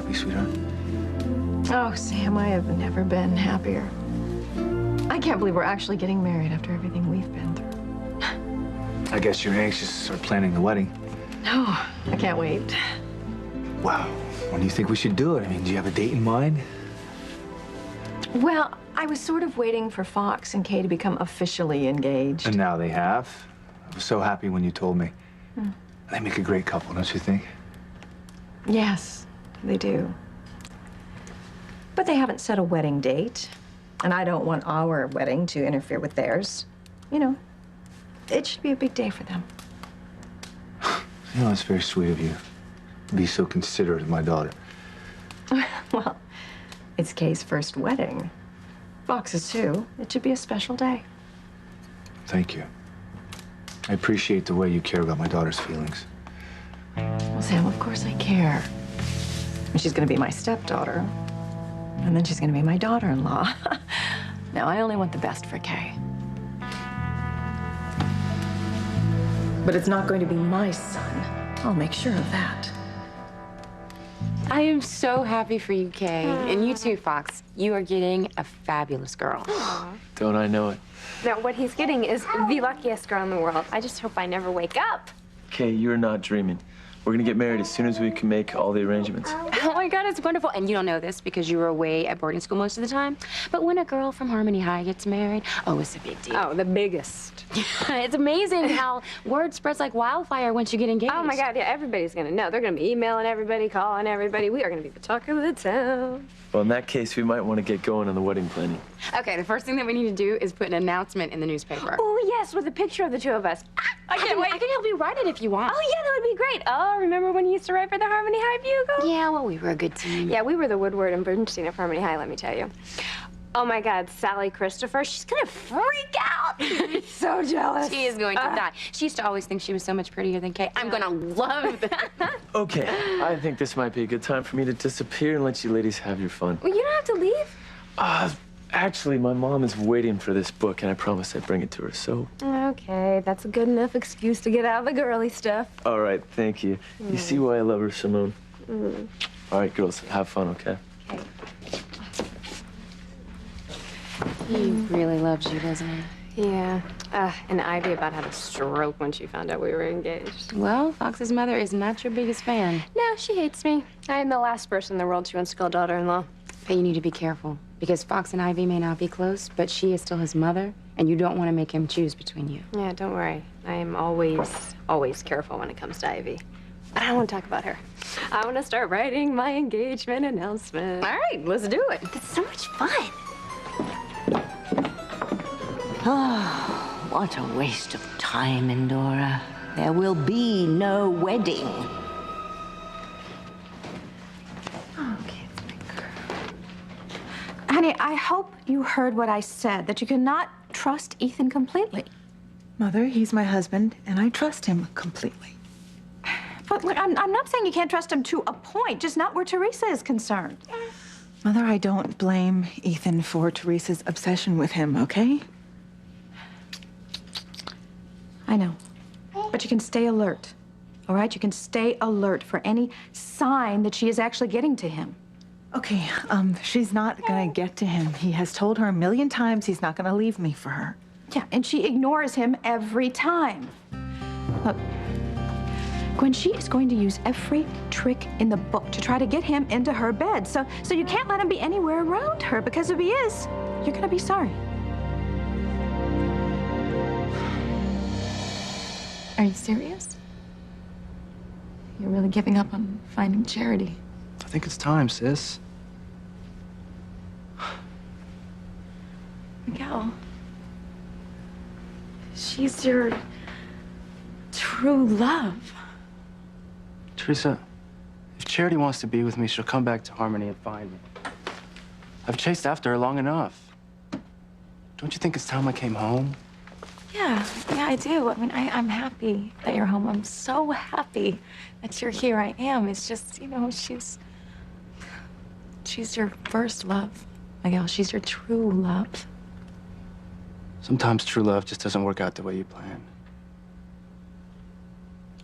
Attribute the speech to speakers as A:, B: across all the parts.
A: happy, sweetheart.
B: Oh, Sam, I have never been happier. I can't believe we're actually getting married after everything we've been through.
A: I guess you're anxious to start planning the wedding.
B: No, I can't wait.
A: Wow. When do you think we should do it? I mean, do you have a date in mind?
B: Well, I was sort of waiting for Fox and Kay to become officially engaged.
A: And now they have. I was so happy when you told me. They make a great couple, don't you think?
B: Yes, they do. But they haven't set a wedding date. And I don't want our wedding to interfere with theirs. You know, it should be a big day for them.
A: You know, it's very sweet of you to be so considerate of my daughter.
B: Well, it's Kay's first wedding. Fox's too. It should be a special day.
A: Thank you. I appreciate the way you care about my daughter's feelings.
B: Well, Sam, of course I care. She's gonna be my stepdaughter. And then she's gonna be my daughter-in-law. Now, I only want the best for Kay. But it's not going to be my son. I'll make sure of that.
C: I am so happy for you, Kay. And you too, Fox. You are getting a fabulous girl.
D: Don't I know it?
E: Now, what he's getting is the luckiest girl in the world. I just hope I never wake up.
D: Kay, you're not dreaming. We're gonna get married as soon as we can make all the arrangements.
C: Oh my God, it's wonderful. And you don't know this because you were away at boarding school most of the time. But when a girl from Harmony High gets married, oh, it's a big deal.
E: Oh, the biggest.
C: It's amazing how word spreads like wildfire once you get engaged.
E: Oh my God, yeah, everybody's gonna know. They're gonna be emailing everybody, calling everybody. We are gonna be the talk of the town.
D: Well, in that case, we might want to get going on the wedding planning.
C: Okay, the first thing that we need to do is put an announcement in the newspaper.
E: Oh, yes, with a picture of the two of us. I can't wait.
C: I can help you write it if you want.
E: Oh, yeah, that would be great. Oh, remember when you used to write for the Harmony High Bugle?
C: Yeah, well, we were a good team.
E: Yeah, we were the Woodward and Bernstein of Harmony High, let me tell you. Oh, my God, Sally Christopher, she's gonna freak out. She's so jealous.
C: She is going to die. She used to always think she was so much prettier than Kay. I'm gonna love that.
D: Okay, I think this might be a good time for me to disappear and let you ladies have your fun.
E: Well, you don't have to leave.
D: Actually, my mom is waiting for this book, and I promised I'd bring it to her, so...
E: Okay, that's a good enough excuse to get out of the girly stuff.
D: All right, thank you. You see why I love her, Simone? All right, girls, have fun, okay?
C: He really loves you, doesn't he?
E: Yeah. And Ivy about had a stroke when she found out we were engaged.
C: Well, Fox's mother is not your biggest fan.
E: No, she hates me. I am the last person in the world she wants to call daughter-in-law.
C: But you need to be careful, because Fox and Ivy may not be close, but she is still his mother, and you don't want to make him choose between you.
E: Yeah, don't worry. I am always careful when it comes to Ivy. But I don't want to talk about her. I want to start writing my engagement announcement.
C: All right, let's do it.
E: It's so much fun.
F: Oh, what a waste of time, Endora. There will be no wedding.
G: Okay, it's big. Honey, I hope you heard what I said, that you cannot trust Ethan completely.
H: Mother, he's my husband, and I trust him completely.
G: But look, I'm not saying you can't trust him to a point, just not where Teresa is concerned.
H: Mother, I don't blame Ethan for Teresa's obsession with him, okay?
G: I know. But you can stay alert, all right? You can stay alert for any sign that she is actually getting to him.
H: Okay, she's not gonna get to him. He has told her a million times he's not gonna leave me for her.
G: Yeah, and she ignores him every time. Look, Gwen, she is going to use every trick in the book to try to get him into her bed. So you can't let him be anywhere around her, because if he is, you're gonna be sorry.
B: Are you serious? You're really giving up on finding Charity?
A: I think it's time, sis.
B: Miguel, she's your true love.
I: Teresa, if Charity wants to be with me, she'll come back to Harmony and find me. I've chased after her long enough. Don't you think it's time I came home?
B: Yeah, I do. I mean, I'm happy that you're home. I'm so happy that you're here. I am. It's just, you know, she's your first love, Miguel. She's your true love.
I: Sometimes true love just doesn't work out the way you plan.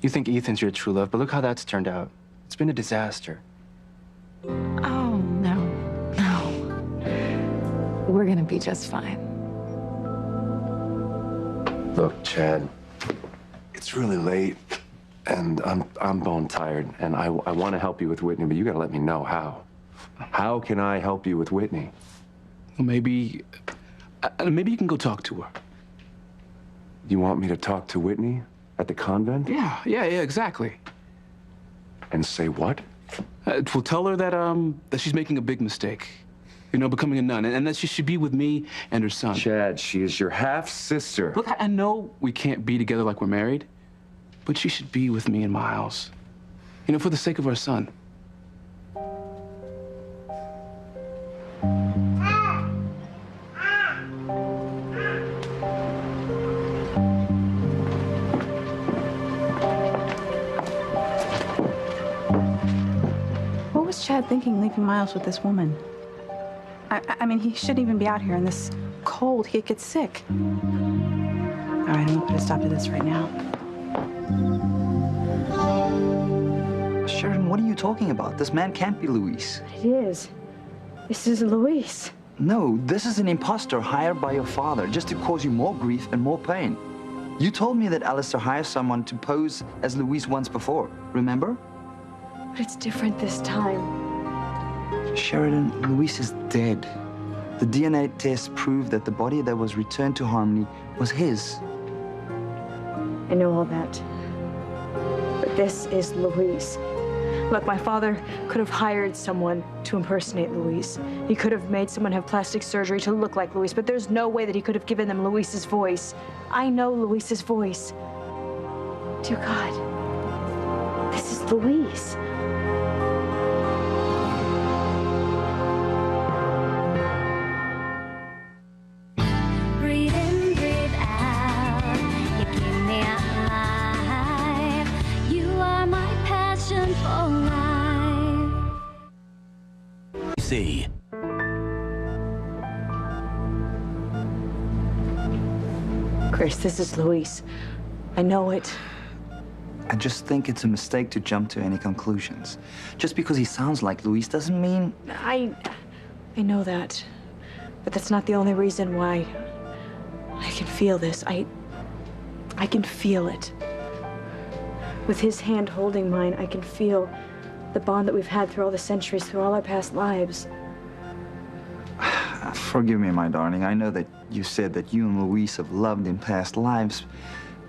I: You think Ethan's your true love, but look how that's turned out. It's been a disaster.
H: Oh, no, no. We're gonna be just fine.
J: Look, Chad, it's really late, and I'm bone tired, and I want to help you with Whitney, but you got to let me know how. How can I help you with Whitney?
I: Well, maybe you can go talk to her.
J: You want me to talk to Whitney at the convent?
I: Yeah, exactly.
J: And say what?
I: We'll tell her that she's making a big mistake. You know, becoming a nun, and that she should be with me and her son.
J: Chad, she is your half-sister.
I: Look, I know we can't be together like we're married, but she should be with me and Miles. You know, for the sake of our son.
G: What was Chad thinking leaving Miles with this woman? I mean, he shouldn't even be out here in this cold. He'd get sick. All right, I'm gonna put a stop to this right now.
K: Sheridan, what are you talking about? This man can't be Luis.
B: It is. This is Luis.
K: No, this is an imposter hired by your father just to cause you more grief and more pain. You told me that Alistair hired someone to pose as Luis once before, remember?
B: But it's different this time.
K: Sheridan, Luis is dead. The DNA test proved that the body that was returned to Harmony was his.
B: I know all that. But this is Luis. Look, my father could have hired someone to impersonate Luis. He could have made someone have plastic surgery to look like Luis, but there's no way that he could have given them Luis's voice. I know Luis's voice. Dear God, this is Luis.
L: Breathe in, breathe out. You keep me alive. You are my passion for life.
M: See.
B: Chris, this is Luis. I know it.
K: I just think it's a mistake to jump to any conclusions. Just because he sounds like Luis doesn't mean...
B: I know that. But that's not the only reason why I can feel this. I can feel it. With his hand holding mine, I can feel the bond that we've had through all the centuries, through all our past lives.
K: Forgive me, my darling. I know that you said that you and Luis have loved in past lives,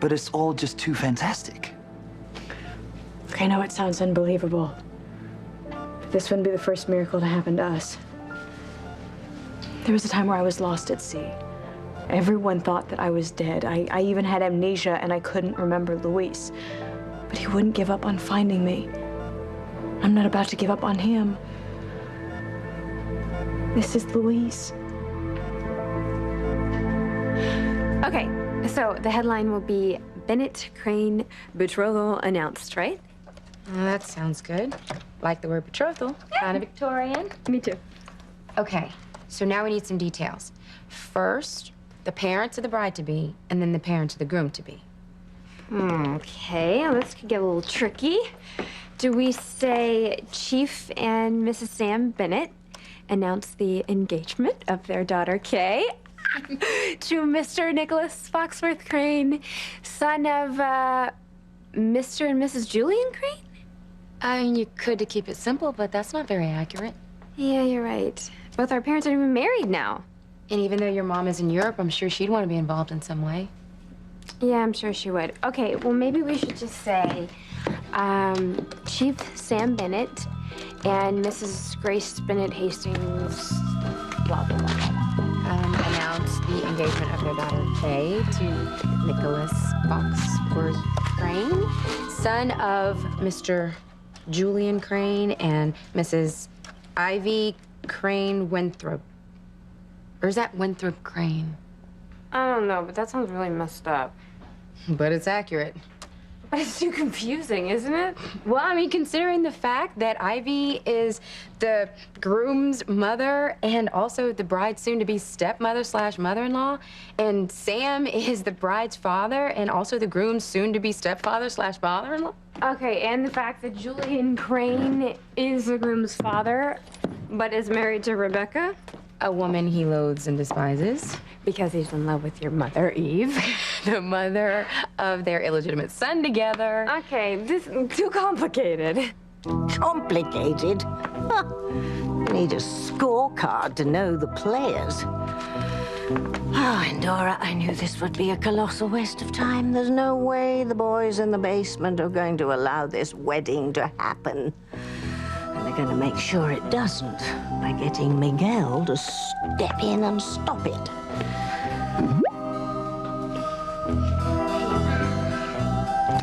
K: but it's all just too fantastic.
B: I know it sounds unbelievable, but this wouldn't be the first miracle to happen to us. There was a time where I was lost at sea. Everyone thought that I was dead. I even had amnesia and I couldn't remember Luis. But he wouldn't give up on finding me. I'm not about to give up on him. This is Luis.
E: Okay, so the headline will be Bennett Crane betrothal announced, right?
C: That sounds good. Like the word betrothal. Kind of Victorian.
E: Me too.
C: Okay, so now we need some details. First, the parents of the bride-to-be, and then the parents of the groom-to-be.
E: Okay, this could get a little tricky. Do we say Chief and Mrs. Sam Bennett announced the engagement of their daughter, Kay, to Mr. Nicholas Foxworth Crane, son of, Mr. and Mrs. Julian Crane?
C: I mean, you could to keep it simple, but that's not very accurate.
E: Yeah, you're right. Both our parents are even married now.
C: And even though your mom is in Europe, I'm sure she'd want to be involved in some way.
E: Yeah, I'm sure she would. Okay, well, maybe we should just say, Chief Sam Bennett and Mrs. Grace Bennett Hastings, blah, blah, blah.
C: Announced the engagement of their daughter, Kay, to Nicholas Foxworth Crane, son of Mr. Julian Crane and Mrs. Ivy Crane Winthrop. Or is that Winthrop Crane?
E: I don't know, but that sounds really messed up.
C: But it's accurate.
E: But it's too confusing, isn't it?
C: Well, I mean, considering the fact that Ivy is the groom's mother and also the bride's soon-to-be stepmother / mother-in-law, and Sam is the bride's father and also the groom's soon-to-be stepfather / father-in-law.
E: Okay, and the fact that Julian Crane is the groom's father, but is married to Rebecca.
C: A woman he loathes and despises.
E: Because he's in love with your mother, Eve.
C: The mother of their illegitimate son together.
E: Okay, this is too complicated.
F: Complicated? Huh. You need a scorecard to know the players. Oh, Endora, I knew this would be a colossal waste of time. There's no way the boys in the basement are going to allow this wedding to happen. And they're going to make sure it doesn't by getting Miguel to step in and stop it.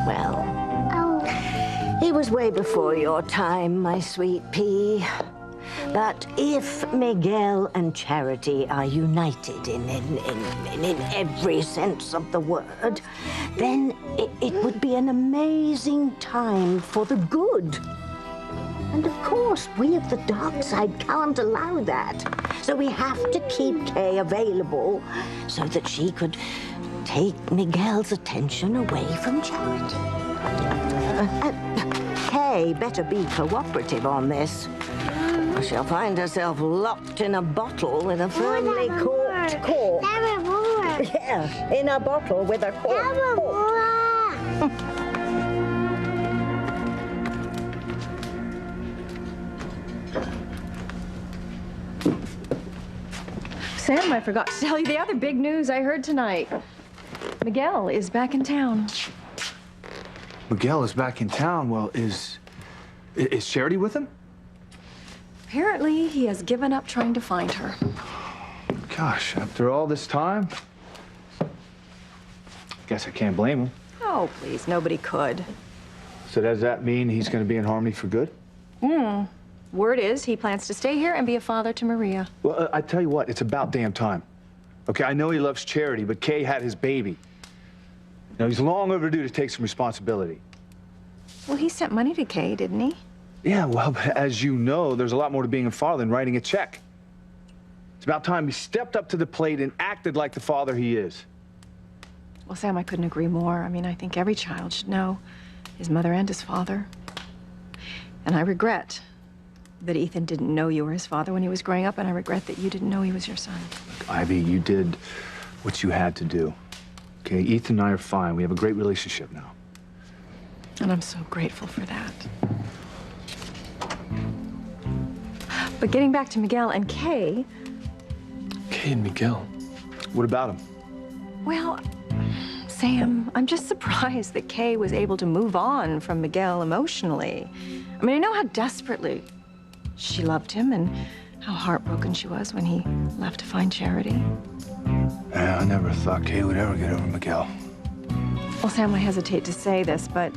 F: Well, it was way before your time, my sweet pea. But if Miguel and Charity are united in every sense of the word, then it would be an amazing time for the good. And of course, we of the dark side can't allow that. So we have to keep Kay available so that she could take Miguel's attention away from Charity. Kay better be cooperative on this. Or she'll find herself locked in a bottle with a firmly corked cork. Yeah, in a bottle with a cork.
B: Sam, I forgot to tell you the other big news I heard tonight. Miguel is back in town.
A: Miguel is back in town. Well, is Charity with him?
B: Apparently, he has given up trying to find her.
A: Gosh, after all this time? Guess I can't blame him.
B: Oh, please, nobody could.
A: So does that mean he's going to be in Harmony for good?
B: Word is he plans to stay here and be a father to Maria.
A: Well, I tell you what, it's about damn time. Okay, I know he loves Charity, but Kay had his baby. Now, he's long overdue to take some responsibility.
B: Well, he sent money to Kay, didn't he?
A: Yeah, well, but as you know, there's a lot more to being a father than writing a check. It's about time he stepped up to the plate and acted like the father he is.
B: Well, Sam, I couldn't agree more. I mean, I think every child should know his mother and his father. And I regret that Ethan didn't know you were his father when he was growing up, and I regret that you didn't know he was your son.
A: Look, Ivy, you did what you had to do. Okay, Ethan and I are fine. We have a great relationship now.
B: And I'm so grateful for that. But getting back to Miguel and Kay...
D: Kay and Miguel.
A: What about him?
B: Well, Sam, I'm just surprised that Kay was able to move on from Miguel emotionally. I mean, I know how desperately she loved him and how heartbroken she was when he left to find Charity.
A: Yeah, I never thought Kay would ever get over Miguel.
B: Well, Sam, I hesitate to say this, but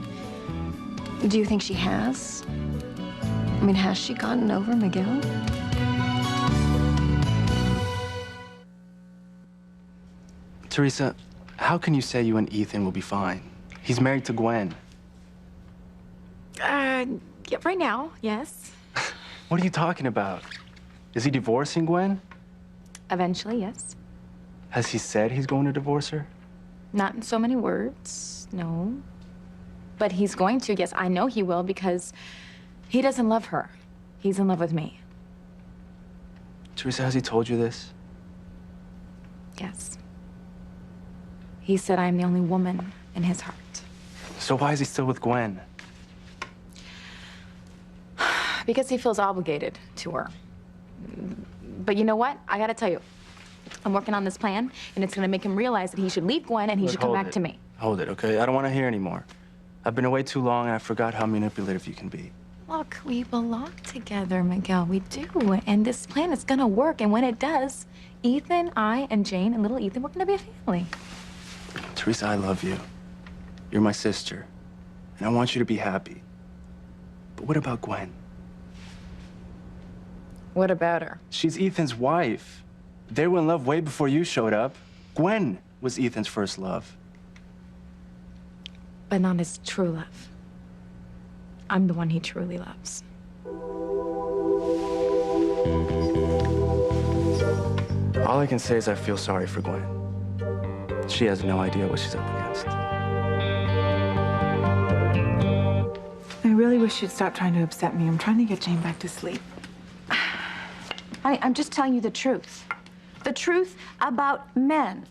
B: do you think she has? I mean, has she gotten over Miguel?
I: Teresa, how can you say you and Ethan will be fine? He's married to Gwen.
E: Yeah, right now, yes.
I: What are you talking about? Is he divorcing Gwen?
C: Eventually, yes.
I: Has he said he's going to divorce her?
C: Not in so many words, no. But he's going to, yes, I know he will, because he doesn't love her. He's in love with me.
I: Teresa, has he told you this?
C: Yes. He said I'm the only woman in his heart.
I: So why is he still with Gwen?
C: Because he feels obligated to her. But you know what? I gotta tell you, I'm working on this plan, and it's gonna make him realize that he should leave Gwen and he should come back to me.
I: Hold it, okay? I don't want to hear anymore. I've been away too long, and I forgot how manipulative you can be.
C: Look, we belong together, Miguel. We do. And this plan is gonna work. And when it does, Ethan, I, and Jane, and little Ethan, we're gonna be a family.
I: Teresa, I love you. You're my sister. And I want you to be happy. But what about Gwen?
C: What about her?
I: She's Ethan's wife. They were in love way before you showed up. Gwen was Ethan's first love.
C: but not his true love. I'm the one he truly loves.
I: All I can say is I feel sorry for Gwen. She has no idea what she's up against.
H: I really wish you'd stop trying to upset me. I'm trying to get Jane back to sleep.
G: I'm just telling you the truth. The truth about men.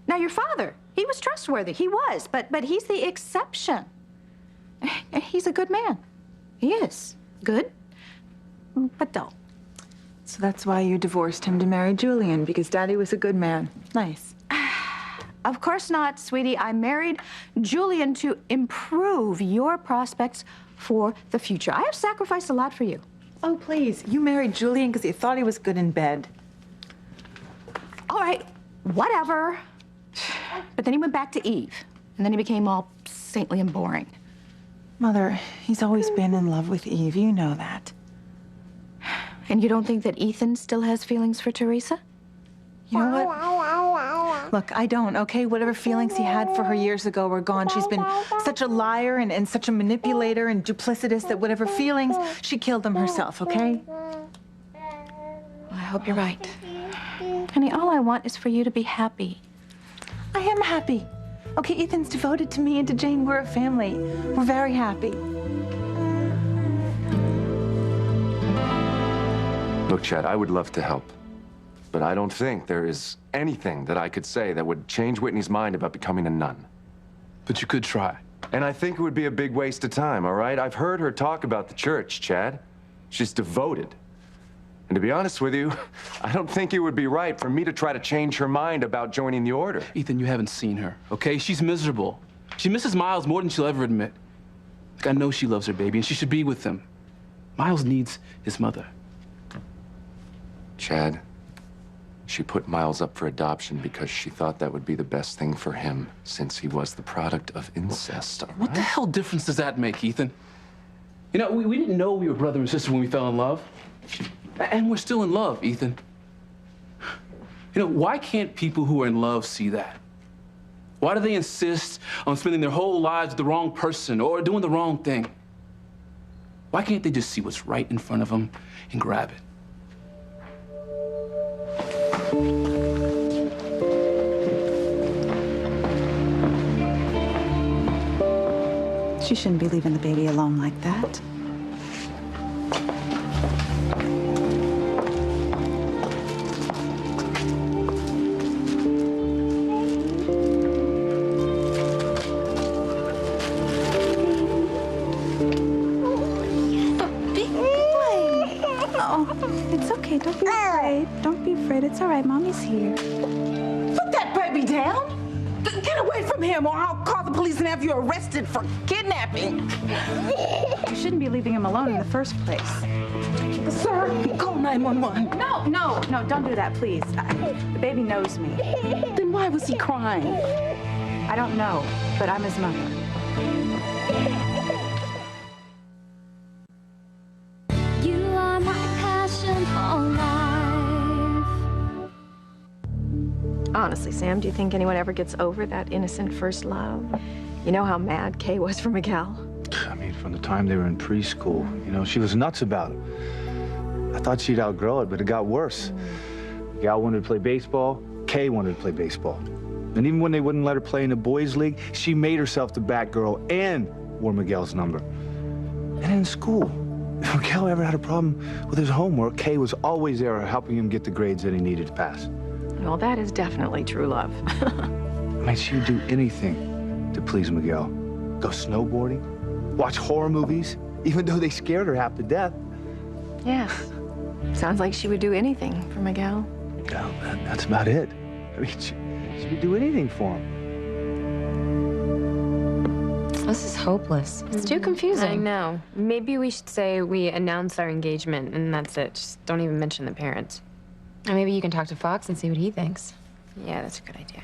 G: Now, your father, he was trustworthy. He was, but he's the exception. He's a good man. He is. Good, but dull.
H: So that's why you divorced him to marry Julian, because Daddy was a good man. Nice.
G: Of course not, sweetie. I married Julian to improve your prospects for the future. I have sacrificed a lot for you.
H: Oh, please. You married Julian because you thought he was good in bed.
G: All right, whatever. But then he went back to Eve, and then he became all saintly and boring.
H: Mother, he's always been in love with Eve. You know that.
G: And you don't think that Ethan still has feelings for Teresa?
H: You know what? Look, I don't, okay? Whatever feelings he had for her years ago are gone. She's been such a liar and such a manipulator and duplicitous that whatever feelings, she killed them herself, okay?
G: I hope you're right. Honey, all I want is for you to be happy.
H: I am happy. Okay, Ethan's devoted to me and to Jane. We're a family. We're very happy.
J: Look, Chad, I would love to help. But I don't think there is anything that I could say that would change Whitney's mind about becoming a nun.
I: But you could try.
J: And I think it would be a big waste of time, all right? I've heard her talk about the church, Chad. She's devoted. And to be honest with you, I don't think it would be right for me to try to change her mind about joining the order.
I: Ethan, you haven't seen her, okay? She's miserable. She misses Miles more than she'll ever admit. Like, I know she loves her baby, and she should be with him. Miles needs his mother.
J: Chad, she put Miles up for adoption because she thought that would be the best thing for him, since he was the product of incest, all right?
I: What the hell difference does that make, Ethan? You know, we didn't know we were brother and sister when we fell in love. And we're still in love, Ethan. You know, why can't people who are in love see that? Why do they insist on spending their whole lives with the wrong person or doing the wrong thing? Why can't they just see what's right in front of them and grab it?
H: She shouldn't be leaving the baby alone like that.
G: Don't be afraid. Don't be afraid. It's all right. Mommy's here.
M: Put that baby down. Get away from him or I'll call the police and have you arrested for kidnapping.
G: You shouldn't be leaving him alone in the first place.
M: Sir, call 911.
G: No, don't do that, please. The baby knows me.
M: Then why was he crying?
G: I don't know, but I'm his mother.
L: You are my passion for life.
B: Honestly, Sam, do you think anyone ever gets over that innocent first love? You know how mad Kay was for Miguel?
A: I mean, from the time they were in preschool, you know, she was nuts about it. I thought she'd outgrow it, but it got worse. Miguel wanted to play baseball, Kay wanted to play baseball. And even when they wouldn't let her play in the boys' league, she made herself the bat girl and wore Miguel's number. And in school, if Miguel ever had a problem with his homework, Kay was always there helping him get the grades that he needed to pass.
B: Well, that is definitely true love.
A: I mean, she would do anything to please Miguel. Go snowboarding, watch horror movies, even though they scared her half to death.
B: Yes. Sounds like she would do anything for Miguel.
A: No, that's about it. I mean, she would do anything for him.
C: This is hopeless. It's too confusing.
E: I know. Maybe we should say we announce our engagement and that's it. Just don't even mention the parents.
C: Or maybe you can talk to Fox and see what he thinks.
E: Yeah, that's a good idea.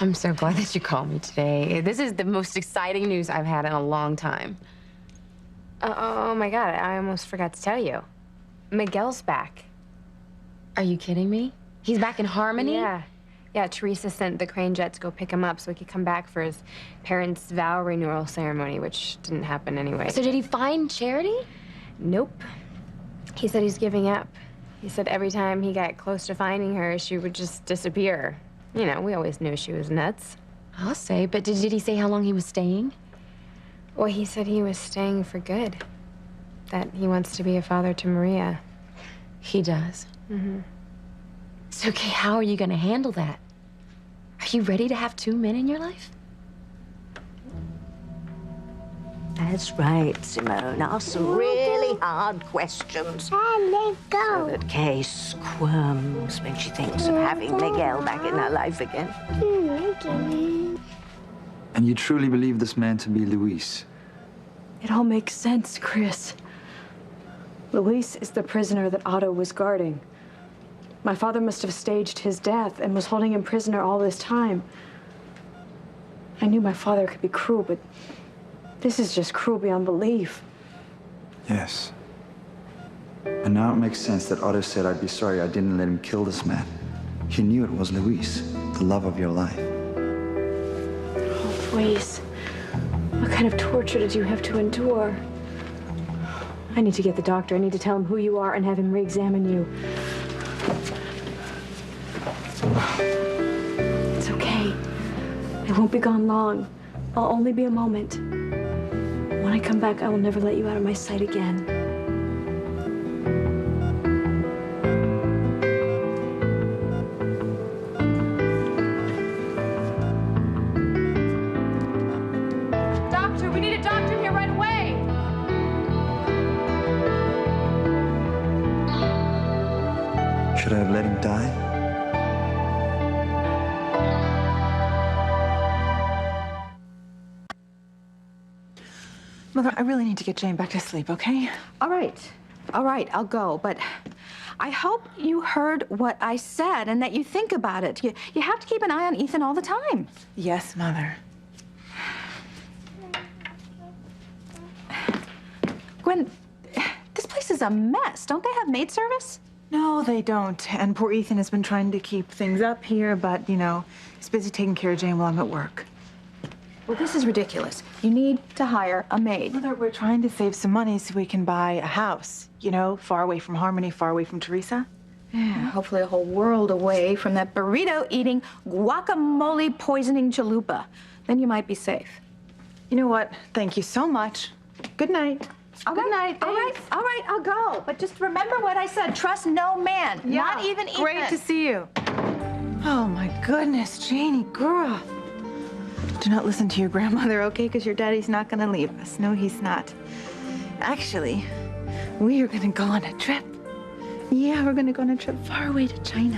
C: I'm so glad that you called me today. This is the most exciting news I've had in a long time.
E: Oh my God, I almost forgot to tell you. Miguel's back.
C: Are you kidding me? He's back in Harmony?
E: Yeah. Yeah, Teresa sent the Crane jet to go pick him up so he could come back for his parents' vow renewal ceremony, which didn't happen anyway.
C: So did he find Charity?
E: Nope. He said he's giving up. He said every time he got close to finding her, she would just disappear. You know, we always knew she was nuts.
C: I'll say, but did he say how long he was staying?
E: Well, he said he was staying for good. That he wants to be a father to Maria.
C: He does?
E: Mm-hmm.
C: So, okay, how are you gonna handle that? Are you ready to have 2 men in your life?
F: That's right, Simone. Ask some really hard questions. So that Kay squirms when she thinks of having Miguel back in her life again.
K: And you truly believe this man to be Luis?
G: It all makes sense, Chris. Luis is the prisoner that Otto was guarding. My father must have staged his death and was holding him prisoner all this time. I knew my father could be cruel, but this is just cruel beyond belief.
K: Yes. And now it makes sense that Otto said, I'd be sorry I didn't let him kill this man. He knew it was Luis, the love of your life.
G: Oh, please. What kind of torture did you have to endure? I need to get the doctor. I need to tell him who you are and have him re-examine you. It's okay. I won't be gone long. I'll only be a moment. When I come back, I will never let you out of my sight again. Doctor, we need a doctor here right away.
K: Should I have let him die?
H: Mother, I really need to get Jane back to sleep, okay?
G: All right, I'll go, but I hope you heard what I said and that you think about it. You have to keep an eye on Ethan all the time.
H: Yes, Mother.
G: Gwen, this place is a mess. Don't they have maid service?
H: No, they don't. And poor Ethan has been trying to keep things up here, but, you know, he's busy taking care of Jane while I'm at work.
G: Well, this is ridiculous. You need to hire a maid.
H: Mother, we're trying to save some money so we can buy a house, you know, far away from Harmony, far away from Teresa.
G: Yeah, hopefully a whole world away from that burrito-eating, guacamole-poisoning chalupa. Then you might be safe.
H: You know what? Thank you so much. Good night.
G: All right, I'll go. But just remember what I said. Trust no man, not even Ethan.
H: Great to see you. Oh, my goodness, Janie, girl. Do not listen to your grandmother, okay? Because your daddy's not going to leave us. No, he's not. Actually, we are going to go on a trip. Yeah, we're going to go on a trip far away to China,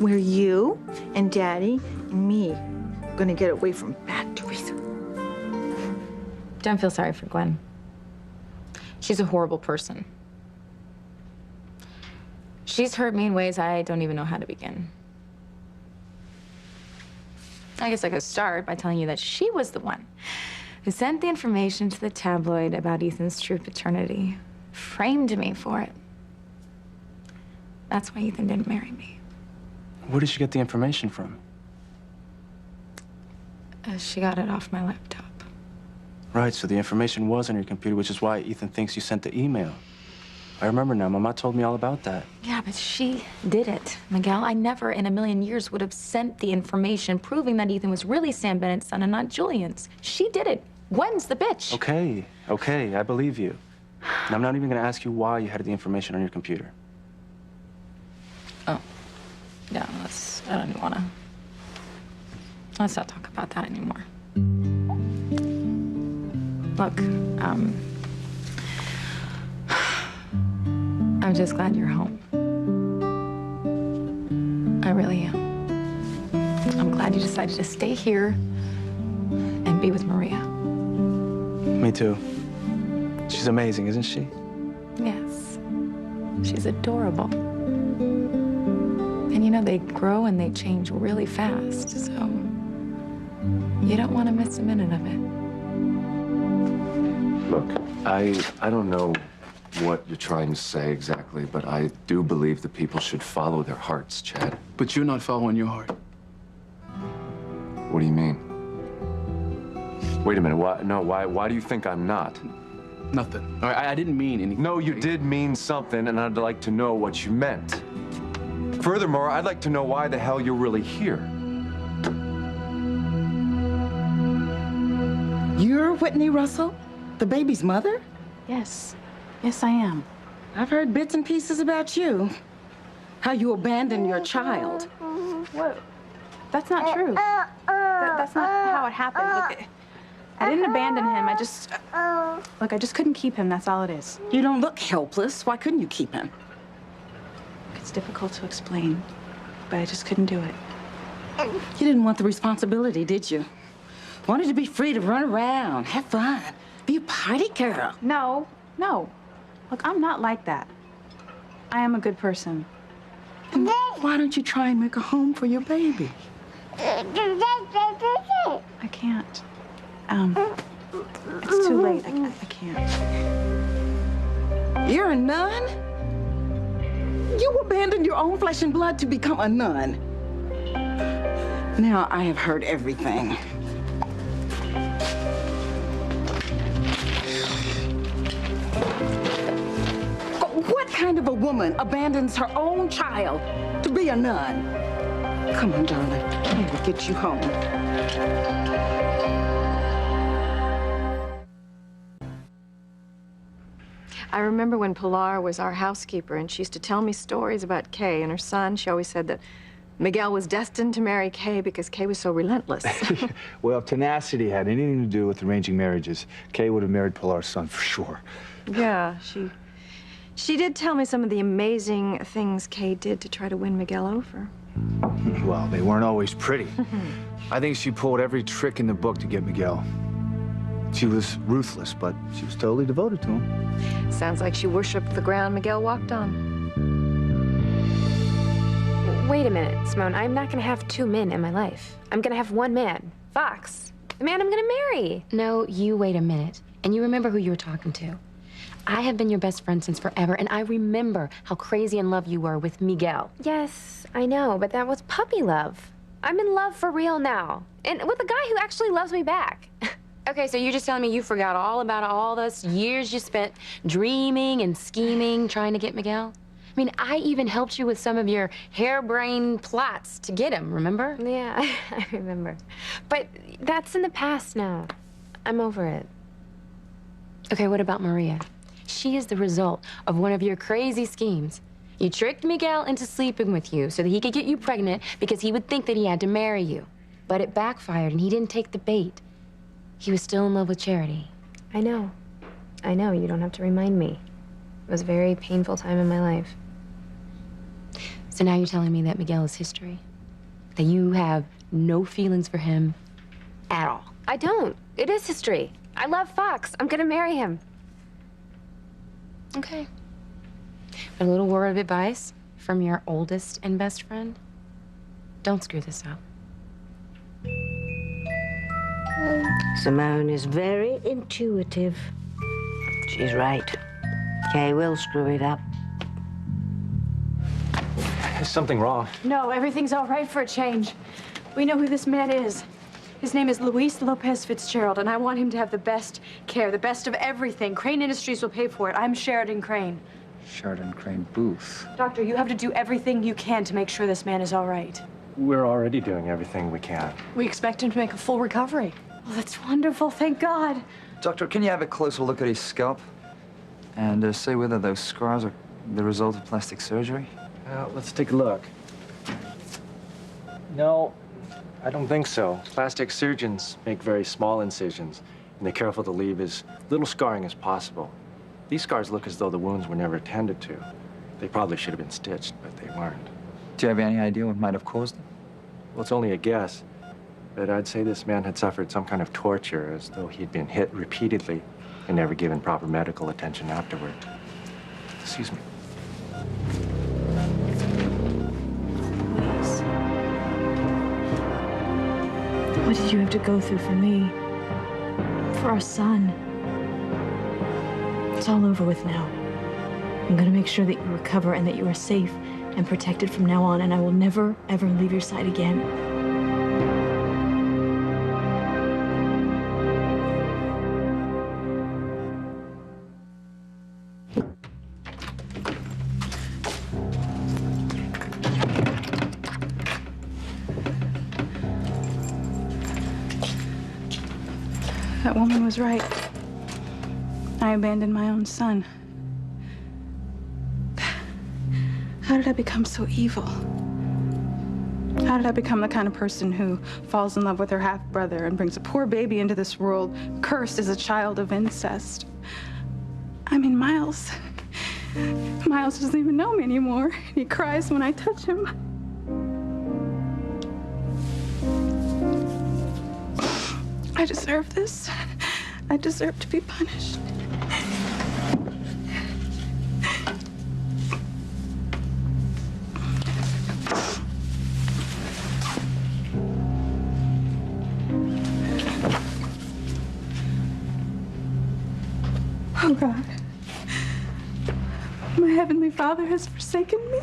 H: where you and Daddy and me are going to get away from bad Teresa.
C: Don't feel sorry for Gwen. She's a horrible person. She's hurt me in ways I don't even know how to begin. I guess I could start by telling you that she was the one who sent the information to the tabloid about Ethan's true paternity, framed me for it. That's why Ethan didn't marry me.
I: Where did she get the information from?
C: She got it off my laptop.
I: Right, so the information was on your computer, which is why Ethan thinks you sent the email. I remember now. Mama told me all about that.
C: Yeah, but she did it, Miguel. I never in a million years would have sent the information proving that Ethan was really Sam Bennett's son and not Julian's. She did it. Gwen's the bitch.
I: Okay, I believe you. And I'm not even going to ask you why you had the information on your computer.
C: Oh. Yeah, I don't even want to. Let's not talk about that anymore. Look, I'm just glad you're home. I really am. I'm glad you decided to stay here and be with Maria.
I: Me too. She's amazing, isn't she?
C: Yes. She's adorable. And you know, they grow and they change really fast, so you don't want to miss a minute of it.
J: Look, I don't know what you're trying to say exactly, but I do believe that people should follow their hearts, Chad.
I: But you're not following your heart.
J: What do you mean? Wait a minute, why do you think I'm not?
I: Nothing. All right, I didn't mean anything.
J: No, you did mean something, and I'd like to know what you meant. Furthermore, I'd like to know why the hell you're really here.
M: You're Whitney Russell, the baby's mother?
G: Yes. Yes, I am.
M: I've heard bits and pieces about you. How you abandoned your child.
G: What? That's not true. That's not how it happened. Look, I didn't abandon him. I just couldn't keep him. That's all it is.
M: You don't look helpless. Why couldn't you keep him?
G: It's difficult to explain, but I just couldn't do it.
M: You didn't want the responsibility, did you? Wanted to be free to run around, have fun, be a party girl.
G: No. Look, I'm not like that. I am a good person.
M: Then why don't you try and make a home for your baby?
G: I can't. It's too late. I can't.
M: You're a nun? You abandoned your own flesh and blood to become a nun. Now I have heard everything. What kind of a woman abandons her own child to be a nun? Come on, darling. I will get you home.
B: I remember when Pilar was our housekeeper, and she used to tell me stories about Kay and her son. She always said that Miguel was destined to marry Kay because Kay was so relentless.
A: Well, if tenacity had anything to do with arranging marriages, Kay would have married Pilar's son for sure.
B: Yeah, she did tell me some of the amazing things Kay did to try to win Miguel over.
A: Well, they weren't always pretty. I think she pulled every trick in the book to get Miguel. She was ruthless, but she was totally devoted to him.
B: Sounds like she worshipped the ground Miguel walked on.
E: Wait a minute, Simone. I'm not gonna have two men in my life. I'm gonna have one man, Fox, the man I'm gonna marry.
C: No, you wait a minute, and you remember who you're talking to. I have been your best friend since forever, and I remember how crazy in love you were with Miguel.
E: Yes, I know, but that was puppy love. I'm in love for real now, and with a guy who actually loves me back.
C: Okay, so you're just telling me you forgot all about all those years you spent dreaming and scheming, trying to get Miguel? I mean, I even helped you with some of your harebrained plots to get him, remember?
E: Yeah, I remember. But that's in the past now. I'm over it.
C: Okay, what about Maria? She is the result of one of your crazy schemes. You tricked Miguel into sleeping with you so that he could get you pregnant because he would think that he had to marry you. But it backfired and he didn't take the bait. He was still in love with Charity.
E: I know. You don't have to remind me. It was a very painful time in my life.
C: So now you're telling me that Miguel is history? That you have no feelings for him at all?
E: I don't. It is history. I love Fox. I'm gonna marry him.
C: Okay. But a little word of advice from your oldest and best friend. Don't screw this up.
F: Simone is very intuitive. She's right. Kay will screw it up.
N: Is something wrong?
G: No, everything's all right for a change. We know who this man is. His name is Luis Lopez Fitzgerald, and I want him to have the best care, the best of everything. Crane Industries will pay for it. I'm Sheridan Crane.
N: Sheridan Crane Booth.
G: Doctor, you have to do everything you can to make sure this man is all right.
N: We're already doing everything we can.
G: We expect him to make a full recovery. Oh, that's wonderful. Thank God.
K: Doctor, can you have a closer look at his scalp and say whether those scars are the result of plastic surgery?
N: Let's take a look. No, I don't think so. Plastic surgeons make very small incisions, and they're careful to leave as little scarring as possible. These scars look as though the wounds were never attended to. They probably should have been stitched, but they weren't.
K: Do you have any idea what might have caused them?
N: Well, it's only a guess, but I'd say this man had suffered some kind of torture, as though he'd been hit repeatedly and never given proper medical attention afterward. Excuse me.
G: What did you have to go through for me? For our son? It's all over with now. I'm gonna make sure that you recover and that you are safe and protected from now on, and I will never, ever leave your side again. That woman was right. I abandoned my own son. How did I become so evil? How did I become the kind of person who falls in love with her half-brother and brings a poor baby into this world cursed as a child of incest? I mean, Miles doesn't even know me anymore. He cries when I touch him. I deserve this. I deserve to be punished. Oh, God. My Heavenly Father has forsaken me.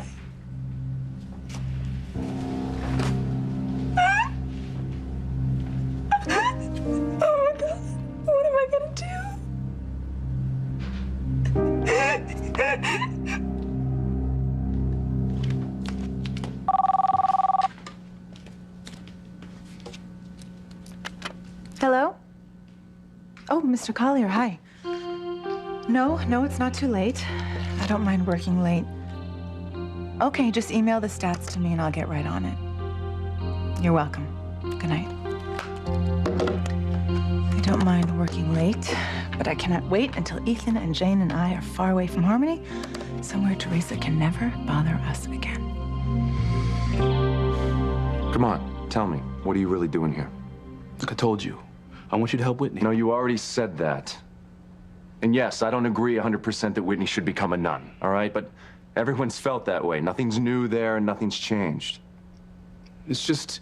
G: Oh, my God. What am I going to do?
H: Hello? Oh, Mr. Collier, hi. No, it's not too late. I don't mind working late. Okay, just email the stats to me and I'll get right on it. You're welcome. Good night. I don't mind working late, but I cannot wait until Ethan and Jane and I are far away from Harmony, somewhere Teresa can never bother us again.
J: Come on, tell me. What are you really doing here?
I: Look, I told you. I want you to help Whitney.
J: No, you already said that. And yes, I don't agree 100% that Whitney should become a nun, all right? But everyone's felt that way. Nothing's new there and nothing's changed.
I: It's just...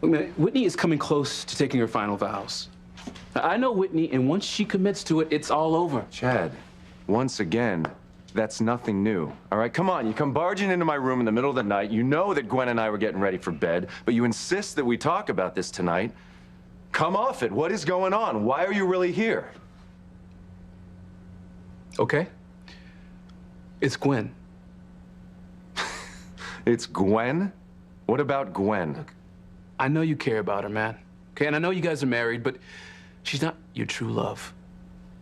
I: Look, man, Whitney is coming close to taking her final vows. I know Whitney, and once she commits to it, it's all over.
J: Chad, once again, that's nothing new, all right? Come on, you come barging into my room in the middle of the night. You know that Gwen and I were getting ready for bed, but you insist that we talk about this tonight. Come off it. What is going on? Why are you really here?
I: Okay. It's Gwen.
J: It's Gwen? What about Gwen?
I: Look, I know you care about her, man. Okay, and I know you guys are married, but she's not your true love.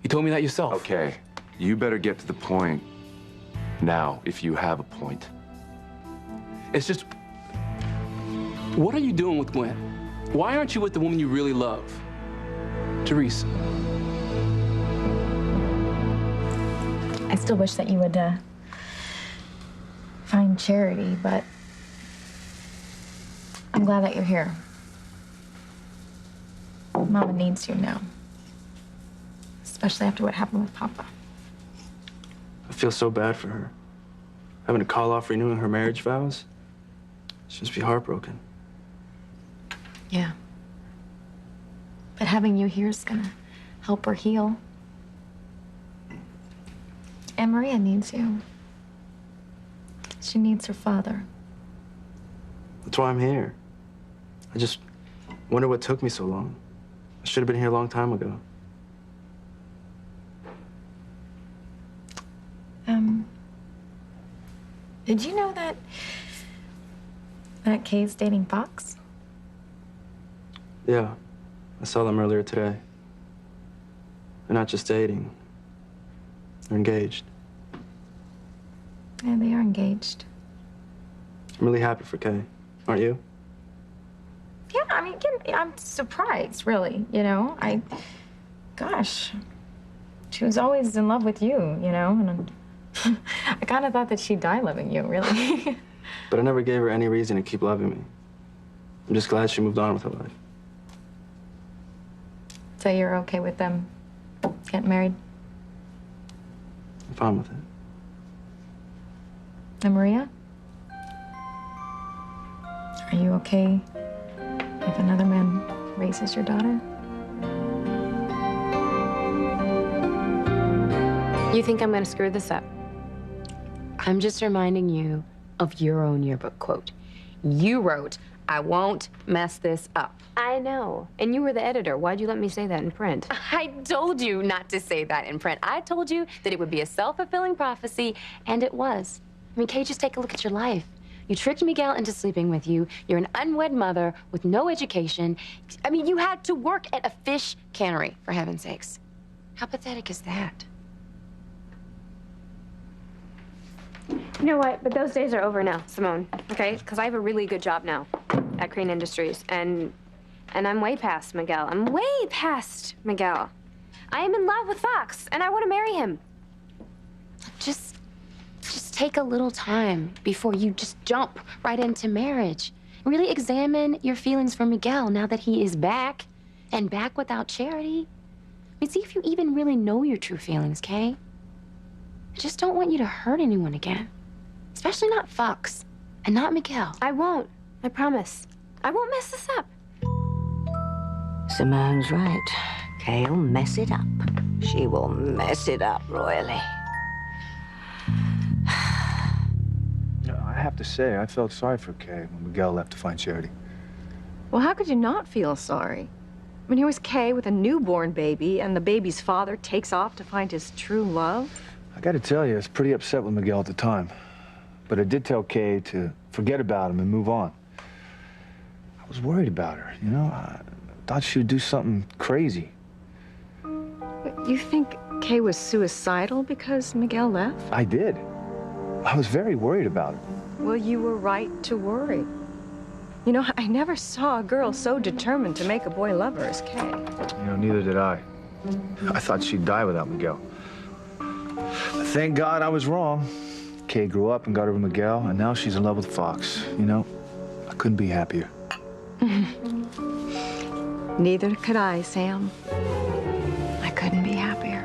I: You told me that yourself.
J: Okay, you better get to the point now, if you have a point.
I: It's just, what are you doing with Gwen? Why aren't you with the woman you really love? Teresa.
C: I still wish that you would find Charity, but I'm glad that you're here. Mama needs you now, especially after what happened with Papa.
D: I feel so bad for her. Having to call off renewing her marriage vows. She must be heartbroken.
C: Yeah. But having you here is gonna help her heal. And Maria needs you. She needs her father.
D: That's why I'm here. I just wonder what took me so long. I should have been here a long time ago.
C: Did you know that Kay's dating Fox?
D: Yeah, I saw them earlier today. They're not just dating. They're engaged.
C: Yeah, they are engaged.
D: I'm really happy for Kay. Aren't you?
C: Yeah, I mean, I'm surprised, really, you know? Gosh, she was always in love with you, you know? And I kind of thought that she'd die loving you, really.
D: But I never gave her any reason to keep loving me. I'm just glad she moved on with her life.
C: So you're okay with them getting married?
D: I'm fine with it.
C: And Maria? Are you okay if another man raises your daughter?
E: You think I'm gonna screw this up? I'm just reminding you of your own yearbook quote. You wrote, "I won't mess this up." I know. And you were the editor. Why'd you let me say that in print? I told you not to say that in print. I told you that it would be a self-fulfilling prophecy, and it was. I mean, Kay, just take a look at your life.
C: You tricked Miguel into sleeping with you. You're an unwed mother with no education. I mean, you had to work at a fish cannery, for heaven's sakes. How pathetic is that?
E: You know what? But those days are over now, Simone, okay? Because I have a really good job now at Crane Industries, and I'm way past Miguel. I'm way past Miguel. I am in love with Fox, and I want to marry him.
C: Just take a little time before you just jump right into marriage. Really examine your feelings for Miguel now that he is back, and back without Charity. I mean, see if you even really know your true feelings, Kay. I just don't want you to hurt anyone again. Especially not Fox, and not Miguel.
E: I won't. I promise. I won't mess this up.
F: Simone's right. Kay'll mess it up. She will mess it up royally.
A: I have to say, I felt sorry for Kay when Miguel left to find Charity.
B: Well, how could you not feel sorry? I mean, here was Kay with a newborn baby, and the baby's father takes off to find his true love.
A: I gotta tell you, I was pretty upset with Miguel at the time. But I did tell Kay to forget about him and move on. I was worried about her, you know? I thought she would do something crazy.
B: You think Kay was suicidal because Miguel left?
A: I did. I was very worried about her.
B: Well, you were right to worry. You know, I never saw a girl so determined to make a boy love her as Kay.
A: You know, neither did I. I thought she'd die without Miguel. But thank God I was wrong. Kay grew up and got over Miguel, and now she's in love with Fox. You know, I couldn't be happier.
B: Neither could I, Sam. I couldn't be happier.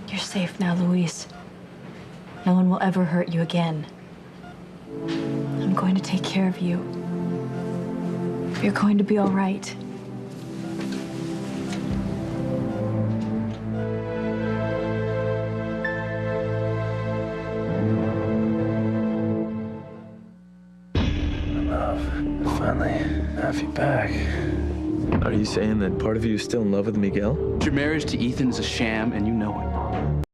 O: You're safe now, Louise. No one will ever hurt you again. I'm going to take care of you. You're going to be all right.
D: Finally, have you back. Are you saying that part of you is still in love with Miguel?
I: Your marriage to Ethan is a sham, and you know it.